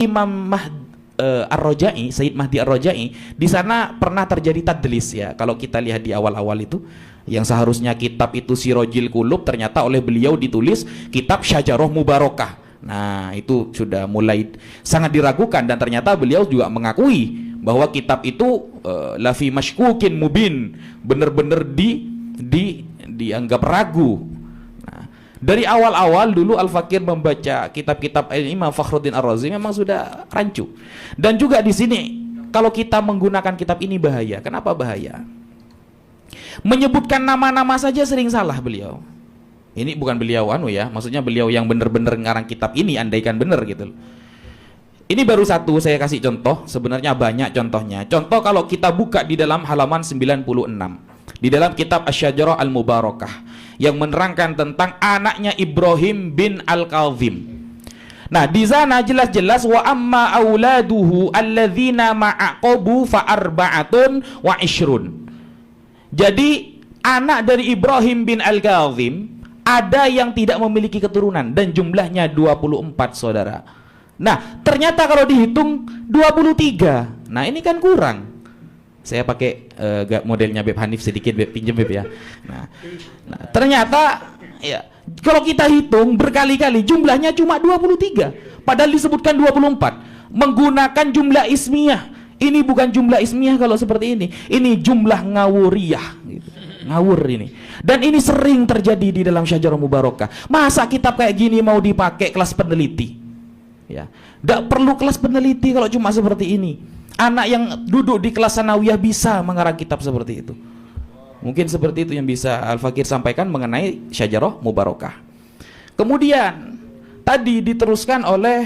Imam Ar-Rajai, Sayyid Mahdi Ar-Rajai, di sana pernah terjadi tadlis ya. Kalau kita lihat di awal-awal itu, yang seharusnya kitab itu Sirajil Qulub, ternyata oleh beliau ditulis kitab Syajarah Mubarakah. Nah, itu sudah mulai sangat diragukan, dan ternyata beliau juga mengakui bahwa kitab itu lafi mashkukin mubin, benar-benar dianggap ragu. Dari awal-awal dulu Al-Fakir membaca kitab-kitab Imam Fakhruddin Ar-Razi memang sudah rancu. Dan juga di sini kalau kita menggunakan kitab ini bahaya. Kenapa bahaya? Menyebutkan nama-nama saja sering salah beliau. Ini bukan beliau ya, maksudnya beliau yang benar-benar ngarang kitab ini, andaikan benar gitu. Ini baru satu saya kasih contoh, sebenarnya banyak contohnya. Contoh kalau kita buka di dalam halaman 96. Di dalam kitab Asy-Syajarah Al-Mubarakah yang menerangkan tentang anaknya Ibrahim bin Al-Kazim. Nah, di sana jelas-jelas wa amma auladuhu alladzina ma'aqabu fa arba'atun wa ishrun. Jadi anak dari Ibrahim bin Al-Kazim ada yang tidak memiliki keturunan dan jumlahnya 24 saudara. Nah, ternyata kalau dihitung 23. Nah, ini kan kurang. Saya pakai modelnya Beb Hanif sedikit, Beb pinjem Beb ya. Nah, ternyata ya kalau kita hitung berkali-kali jumlahnya cuma 23, padahal disebutkan 24. Menggunakan jumlah ismiyah. Ini bukan jumlah ismiyah kalau seperti ini. Ini jumlah ngawuriyah gitu. Ngawur ini. Dan ini sering terjadi di dalam Syajarah Mubarakah. Masa kitab kayak gini mau dipakai kelas peneliti? Ya. Tidak perlu kelas peneliti kalau cuma seperti ini. Anak yang duduk di kelas sanawiyah bisa mengarang kitab seperti itu. Mungkin seperti itu yang bisa Al-Fakir sampaikan mengenai Syajarah Mubarakah. Kemudian tadi diteruskan oleh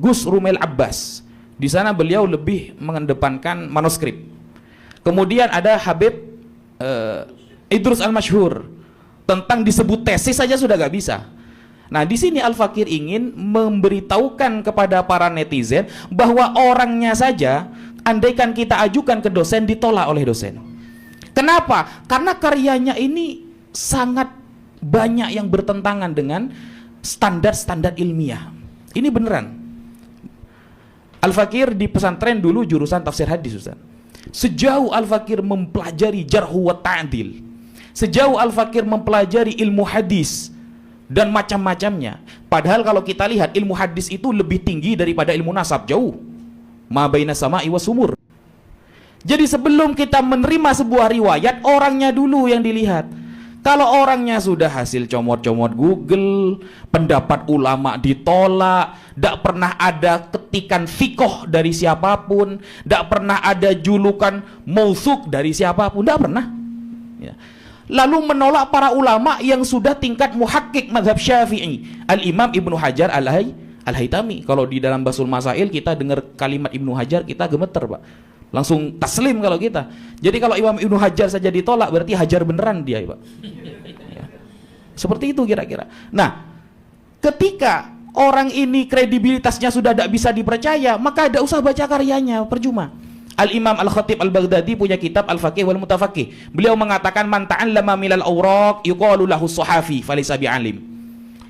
Gus Rumail Abbas. Di sana beliau lebih mengedepankan manuskrip. Kemudian ada Habib Idrus Al-Masyhur, tentang disebut tesis saja sudah gak bisa. Nah, di sini Al-Fakir ingin memberitahukan kepada para netizen bahwa orangnya saja andaikan kita ajukan ke dosen ditolak oleh dosen. Kenapa? Karena karyanya ini sangat banyak yang bertentangan dengan standar-standar ilmiah. Ini beneran. Al-Fakir di pesantren dulu jurusan tafsir hadis, Ustaz. Sejauh Al-Fakir mempelajari jarhu wa ta'dil, sejauh Al-Fakir mempelajari ilmu hadis dan macam-macamnya. Padahal kalau kita lihat ilmu hadis itu lebih tinggi daripada ilmu nasab, jauh. Ma baina sama'i wa sumur. Jadi sebelum kita menerima sebuah riwayat, orangnya dulu yang dilihat. Kalau orangnya sudah hasil comot-comot Google, pendapat ulama ditolak, tidak pernah ada ketikan fikoh dari siapapun, tidak pernah ada julukan mausuk dari siapapun, tidak pernah. Ya. Lalu menolak para ulama yang sudah tingkat muhakkik mazhab Syafi'i, Al-Imam Ibnu Hajar Al-Haytami. Kalau di dalam Basul Masail kita dengar kalimat Ibnu Hajar kita gemeter, Pak. Langsung taslim kalau kita. Jadi kalau Imam Ibnu Hajar saja ditolak berarti Hajar beneran dia, Pak. Ya. Seperti itu kira-kira. Nah, ketika orang ini kredibilitasnya sudah tidak bisa dipercaya, maka tidak usah baca karyanya, percuma. Al-Imam Al-Khatib Al-Baghdadi punya kitab Al-Faqih wal Mutafaqih. Beliau mengatakan man ta'allama minal awraq yuqalu lahu shahafi falaysa bi'alim.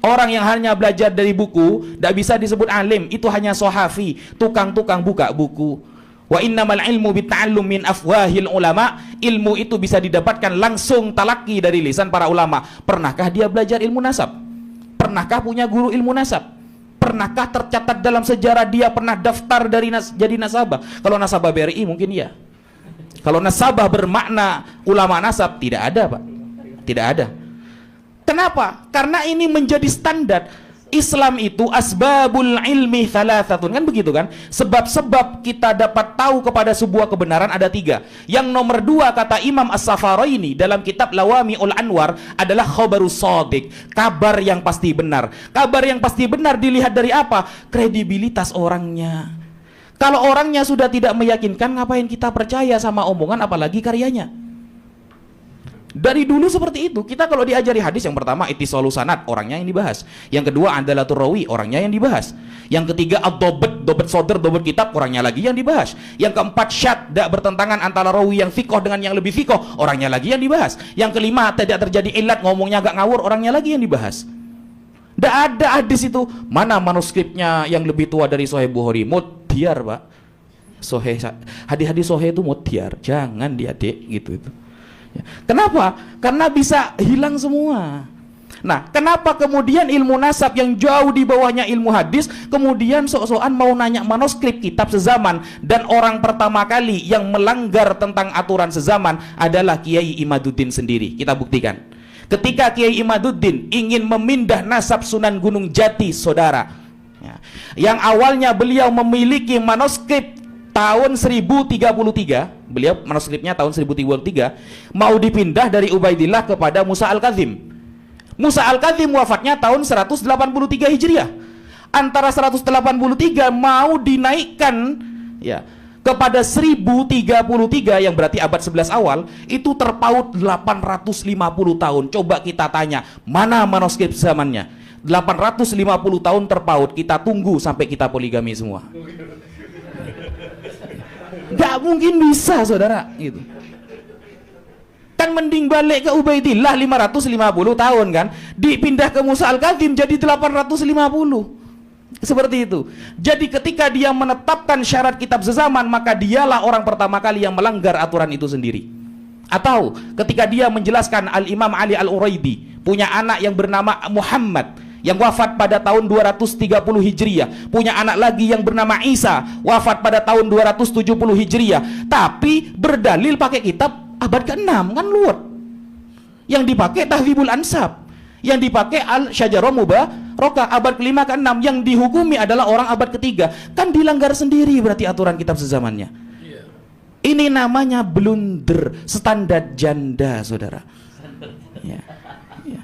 Orang yang hanya belajar dari buku tidak bisa disebut alim, itu hanya shahafi, tukang-tukang buka buku. Wa innamal ilmu bita'allum min afwahil ulama. Ilmu itu bisa didapatkan langsung talaki dari lisan para ulama. Pernahkah dia belajar ilmu nasab? Pernahkah punya guru ilmu nasab? Pernahkah tercatat dalam sejarah dia pernah daftar dari jadi nasabah? Kalau nasabah BRI mungkin ya. Kalau nasabah bermakna ulama nasab, tidak ada, Pak. Tidak ada. Kenapa? Karena ini menjadi standar. Islam itu asbabul ilmi thalathatun, kan begitu kan? Sebab-sebab kita dapat tahu kepada sebuah kebenaran ada 3. Yang nomor 2 kata Imam As-Safaraini dalam kitab Lawami'ul Anwar adalah khabarus shadiq, kabar yang pasti benar. Kabar yang pasti benar dilihat dari apa? Kredibilitas orangnya. Kalau orangnya sudah tidak meyakinkan, ngapain kita percaya sama omongan apalagi karyanya? Dari dulu seperti itu. Kita kalau diajari hadis, yang pertama ittisalus sanad, orangnya yang dibahas. Yang kedua adalatur rawi, orangnya yang dibahas. Yang ketiga ad-dhabt, dhabt sodr, dhabt kitab, orangnya lagi yang dibahas. Yang keempat syad, tidak bertentangan antara rawi yang fikoh dengan yang lebih fikoh, orangnya lagi yang dibahas. Yang kelima tidak terjadi ilat, ngomongnya agak ngawur, orangnya lagi yang dibahas. Tidak ada hadis itu. Mana manuskripnya yang lebih tua dari Sahih Bukhari? Mutiar, Pak. Hadis-hadis Sahih itu mutiar. Jangan diadik gitu itu. Ya. Kenapa? Karena bisa hilang semua. Nah, kenapa kemudian ilmu nasab yang jauh di bawahnya ilmu hadis kemudian sok-sokan mau nanya manuskrip kitab sezaman, dan orang pertama kali yang melanggar tentang aturan sezaman adalah Kiai Imaduddin sendiri. Kita buktikan. Ketika Kiai Imaduddin ingin memindah nasab Sunan Gunung Jati, saudara, ya, yang awalnya beliau memiliki manuskrip tahun 1033, beliau manuskripnya tahun 1033, mau dipindah dari Ubaidillah kepada Musa Al-Kadzim. Musa Al-Kadzim wafatnya tahun 183 Hijriah. Antara 183 mau dinaikkan ya kepada 1033 yang berarti abad 11 awal, itu terpaut 850 tahun. Coba kita tanya, mana manuskrip zamannya? 850 tahun terpaut, kita tunggu sampai kita poligami semua. Gak mungkin bisa, saudara, gitu. Kan mending balik ke Ubaidillah 550 tahun kan, dipindah ke Musa Al-Kadzim jadi 850. Seperti itu. Jadi ketika dia menetapkan syarat kitab sezaman, maka dialah orang pertama kali yang melanggar aturan itu sendiri. Atau ketika dia menjelaskan Al-Imam Ali Al-Uraidi punya anak yang bernama Muhammad yang wafat pada tahun 230 Hijriah, punya anak lagi yang bernama Isa wafat pada tahun 270 Hijriah, tapi berdalil pakai kitab abad ke-6, kan luwet. Yang dipakai Tahdzibul Ansab, yang dipakai Al-Syajarah Mubarakah abad ke-5 ke-6, yang dihukumi adalah orang abad ke-3. Kan dilanggar sendiri berarti aturan kitab sezamannya. Ini namanya blunder, standar janda, saudara. Ya. Ya.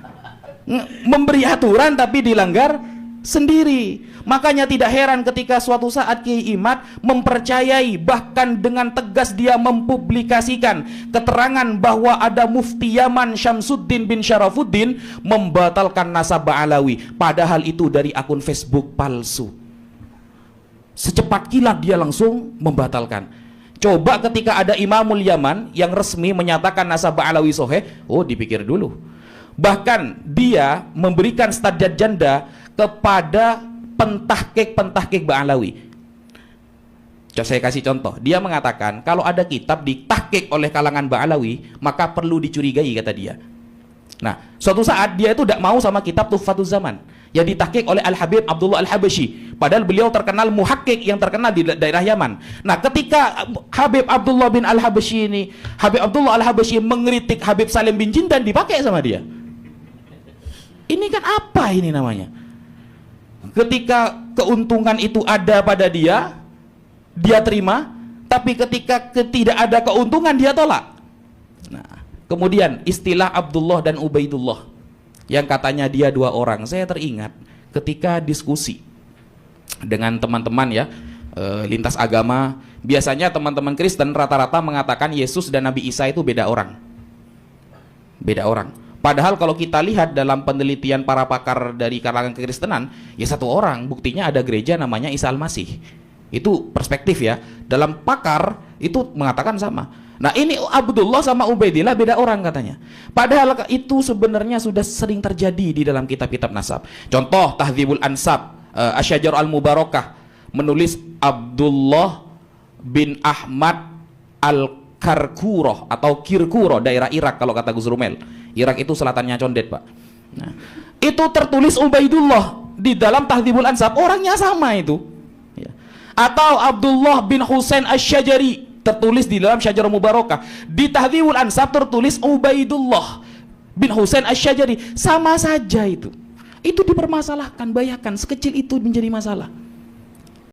Memberi aturan tapi dilanggar sendiri. Makanya tidak heran ketika suatu saat Kiai Imad mempercayai, bahkan dengan tegas dia mempublikasikan keterangan bahwa ada Mufti Yaman Syamsuddin bin Syarafuddin membatalkan nasab Ba'alawi, padahal itu dari akun Facebook palsu. Secepat kilat dia langsung membatalkan. Coba ketika ada Imamul Yaman yang resmi menyatakan nasab Ba'alawi sahih, oh dipikir dulu. Bahkan dia memberikan standar janda kepada pentahkik Ba'alawi. Saya kasih contoh. Dia mengatakan kalau ada kitab ditahkik oleh kalangan Ba'alawi, maka perlu dicurigai, kata dia. Nah, suatu saat dia itu tidak mau sama kitab Tuhfatuz Zaman yang ditahkik oleh Al-Habib Abdullah Al-Habashi, padahal beliau terkenal muhakkik yang terkenal di daerah Yaman. Nah, ketika Habib Abdullah bin Al-Habashi ini, Habib Abdullah Al-Habashi mengkritik Habib Salim bin Jindan, dipakai sama dia. Ini kan apa ini namanya? Ketika keuntungan itu ada pada dia, dia terima, tapi ketika tidak ada keuntungan dia tolak. Nah, kemudian istilah Abdullah dan Ubaidullah yang katanya dia dua orang, saya teringat ketika diskusi dengan teman-teman ya, lintas agama. Biasanya teman-teman Kristen rata-rata mengatakan Yesus dan Nabi Isa itu beda orang. Beda orang. Padahal kalau kita lihat dalam penelitian para pakar dari kalangan kekristenan, ya satu orang, buktinya ada gereja namanya Isa Al-Masih. Itu perspektif ya. Dalam pakar itu mengatakan sama. Nah, ini Abdullah sama Ubaidillah beda orang katanya. Padahal itu sebenarnya sudah sering terjadi di dalam kitab-kitab nasab. Contoh Tahdzibul Ansab, Asy-Syajarah Al-Mubarakah menulis Abdullah bin Ahmad Al-Karkuroh atau Kirkuroh, daerah Irak kalau kata Gus Rumel. Irak itu selatannya condet, Pak. Nah, itu tertulis Ubaidullah di dalam Tahdzibul Ansab, orangnya sama itu. Ya. Atau Abdullah bin Husain Asy-Syajari tertulis di dalam Syajarah Mubarakah. Di Tahdzibul Ansab tertulis Ubaidullah bin Husain Asy-Syajari, sama saja itu. Itu dipermasalahkan, bayangkan sekecil itu menjadi masalah.